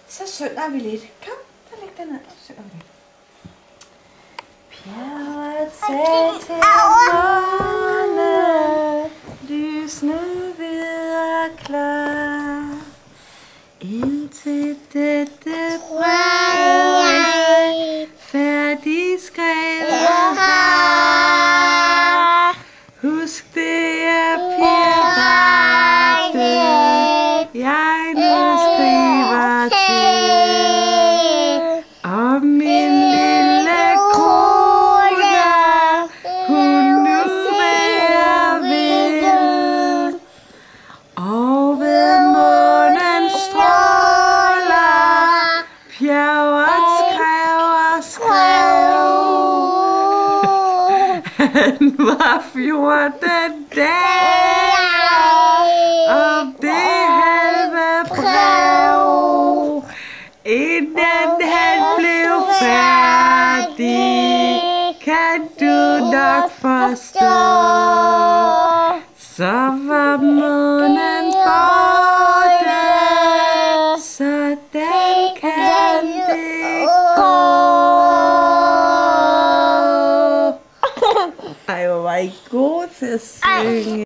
Så synger vi lidt. Kom, så læg den ned, så synger vi lidt. Bjerget sagde til måne, lysende hvid og klar, indtil dette brev færdig skrevet har. Husk det er pirate, jeg nu skriver til, om min lille kone, hun nu være vil, og ved månens stråler, bjerget skrev. Han var 14 dage om det halve brev, inden han blev færdig, kan du nok forstå. Så var månen borte, sådan kan det gå. Ej, hvor var I gode til at synge.